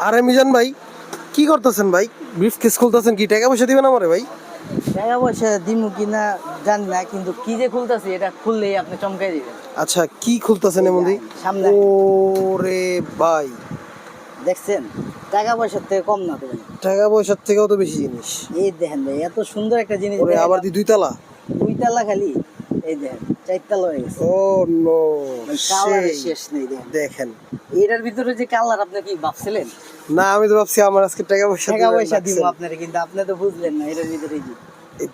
আরে মিজান ভাই, কি করতেছেন ভাই? ব্রিফকেস খুলতেছেন কি? টাকা পয়সা দিবেন আমারে ভাই? টাকা পয়সা দিমু কিনা জানি না, কিন্তু কি যে খুলতেছি এটা খুললেই আপনি চমকাই দিবেন। আচ্ছা, কি খুলতেছেন এমন দি? সামনে ওরে ভাই, দেখছেন, টাকা পয়সার থেকে কম না তো ভাই। টাকা পয়সার থেকেও তো বেশি জিনিস। এই দেখেন ভাই, এত সুন্দর একটা জিনিস। ওরে আবার দি দুইতলা? দুইতলা খালি, এই দেখেন চারতলা হয়ে গেছে। ও নো, কালারের শেষ নেই। দেখেন এটার ভিতরে যে কালার, আপনি কি ভাবছিলেন? না, আমি তো ভাবছি আমার আজকে টাকা পয়সা দিব আপনার, কিন্তু আপনি তো বুঝলেন না এটার ভিতরে কি।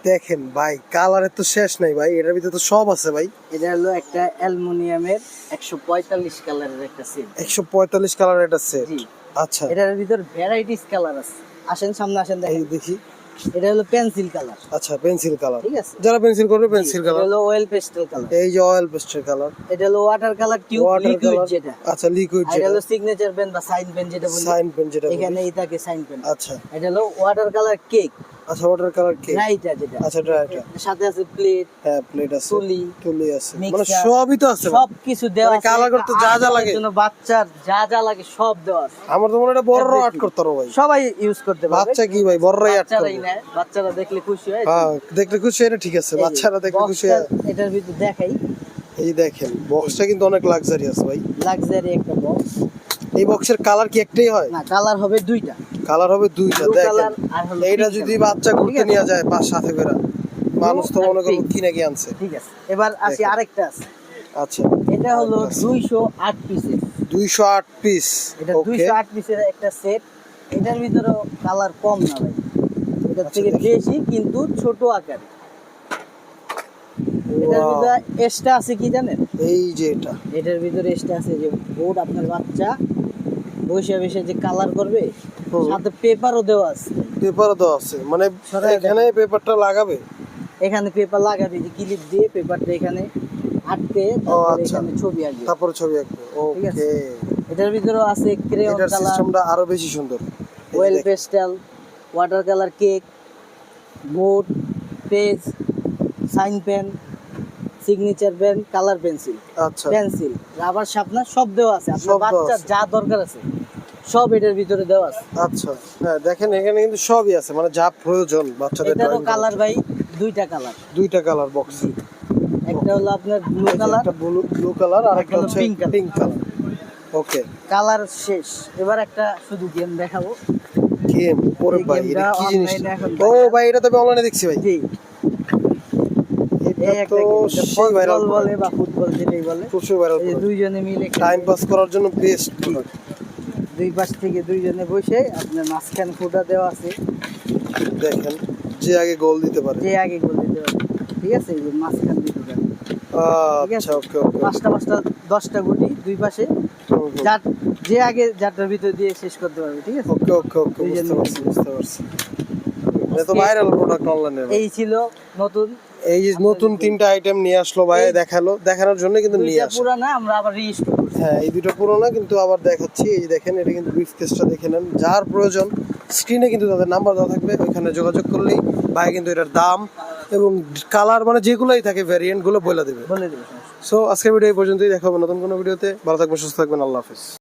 দেখেন ভাই, কালারের তো শেষ নাই ভাই, এটার ভিতরে তো সব আছে ভাই। এটা হলো একটা অ্যালুমিনিয়ামের 145 কালারের একটা সেট। 145 কালারের একটা সেট। আচ্ছা, এটার ভিতর ভ্যারাইটিস কালার আছে। আসেন সামনে আসেন, দেখি। এটা হলো পেন্সিল কালার। আচ্ছা, পেন্সিল কালার, ঠিক আছে। যারা পেন্সিল করবে পেন্সিল কালার। এটা হলো অয়েল পেস্টেল কালার। এই যে অয়েল পেস্টেল কালার। এটা হলো ওয়াটার কালার টিউব, লিকুইড যেটা। আচ্ছা, লিকুইড যেটা। এটা হলো সিগনেচার পেন বা সাইন পেন যেটা বলি। সাইন পেন যেটা এখানে এটাকে সাইন পেন। আচ্ছা, এটা হলো ওয়াটার কালার কেক। আচ্ছা, ওয়াটার কালার কেক। রাইটার যেটা। আচ্ছা, রাইটার। সাথে আছে প্লেট। হ্যাঁ, প্লেট আছে, তুলি আছে, মানে mixer, সবই তো আছে। সবকিছু দেওয়া আছে। কালার করতে যা যা লাগে, জন্য বাচ্চার যা যা লাগে সব দেওয়া আছে। আমার তো মনে হয় বড়রাও আর্ট করতে পারো ভাই। সবাই ইউজ করতে পারবে। বাচ্চা কি ভাই, বড়রাই আর্ট করবে। বাচ্চারাই নেয়, বাচ্চারা দেখলে খুশি হয়। হ্যাঁ, দেখলে খুশি, এটা ঠিক আছে, বাচ্চারা দেখলে খুশি হয়। এটার ভিতর দেখাই, এই দেখেন, বক্সটা কিন্তু অনেক লাক্সারিয়াস ভাই। লাক্সারি একটা বক্স। এই বক্সের কালার কি একটাই হয়? না, কালার হবে দুইটা। কালার হবে দুইটা। Blue দেখেন, color আর হলো এইটা pink যদি color। বাচ্চা ঘুরতে নিয়ে যায় পাঁচ সাথে করে, মানুষ তো মনে করো pink। কিনে কি আনছে। ঠিক আছে, এবার আসি দেখেন। আরেকটা আছে। আচ্ছা, এটা হলো 208 পিসের। 208 পিস। এটা ওকে, 208 পিসের একটা সেট। এটার ভিতরে কালার কম না ভাই, এটার আচ্ছা, থেকে দেখি। বেশি, কিন্তু ছোট আকার। এটার ভিতরে এক্সট্রা আছে কি জানেন? এই যে এটা, এটার ভিতরে এক্সট্রা আছে যে বোর্ড, আপনার বাচ্চা বসে বসে যে কালার করবে, সাথে পেপারও দেওয়া আছে। পেপারও তো আছে, মানে এখানে পেপারটা লাগাবে। এখানে পেপার লাগাবে, যে ক্লিপ দিয়ে পেপারটা এখানে আটকে, তারপর আচ্ছা। এখানে ছবি আঁকবে। তারপর ছবি আঁকবে। ঠিক আছে। ওকে, এটার ভিতরে আছে ক্রেয়ন এটার কালার, সিস্টেমটা আরো বেশি সুন্দর। Oil pastel, water colour cake, board, page, sign pen, signature pen, colour pencil, আচ্ছা, পেন্সিল, রাবার শার্পনার সব দেওয়া আছে। আপনার সব দেওয়া বাচ্চার আছে। যা দরকার আছে সব এটার ভিতরে দেওয়া আছে। আচ্ছা, হ্যাঁ দেখেন, এখানে কিন্তু সবই আছে, মানে যা প্রয়োজন বাচ্চাদের। এটারও কালার ভাই দুইটা কালার। দুইটা কালার বক্স, একটা হলো আপনার ব্লু কালার, একটা ব্লু কালার, আর একটা হচ্ছে pink color। Pink colour. Okay, colour শেষ। এবার একটা শুধু গেম দেখাবো। গেম। ওরে এই ভাই, গেমটা এটা কি জিনিস? online এখন ও ভাই, এটা তো আমি অনলাইনে দেখছি ভাই। জি, এই এটা একটা তো গেম, সেই ভাইরাল বলে বা ফুটবল যেটাই বলে। প্রচুর ভাইরাল, এই যে দুইজনে মিলে টাইম পাস করার জন্য বেস্ট। দুই পাশ থেকে দুইজনে বসে, আপনার মাঝখানে ফুটা দেওয়া আছে, দেখেন, যে আগে গোল দিতে পারে। যে আগে গোল দিতে পারে। ঠিক আছে, এই যে মাঝখান দিতে পারে। ঠিক আছে? আচ্ছা, ওকে ওকে, পাঁচটা 10টা গুটি দুই পাশে, যার যে আগে যারটার ভিতর দিয়ে শেষ করতে পারবে। ঠিক আছে, ওকে ওকে ওকে, দুইজনে বুঝতে পারছি। এটা তো ভাইরাল প্রোডাক্ট অনলাইনে। এই ছিল নতুন। এই যে নতুন তিনটা আইটেম নিয়ে আসলো ভাই, দেখানোর জন্য কিন্তু নিয়ে দুইটা আসলো। পুরানা, আমরা আবার রিস্টোর করছি। হ্যাঁ, এই দুটো পুরোনো, কিন্তু আবার দেখাচ্ছি। এই যে দেখেন, এটা কিন্তু ব্রিফকেসটা দেখে নেন। যার প্রয়োজন স্ক্রিনে কিন্তু তাদের নাম্বার দেওয়া থাকবে, ওইখানে যোগাযোগ করলেই ভাই কিন্তু এটার দাম এবং কালার, মানে যেগুলোই থাকে ভ্যারিয়েন্ট গুলো বলে দেবে। বলে দেবো। সো আজকের ভিডিও এই পর্যন্তই, দেখা হবে নতুন কোনো ভিডিওতে। ভালো থাকবেন, সুস্থ থাকবেন, আল্লাহ হাফেজ।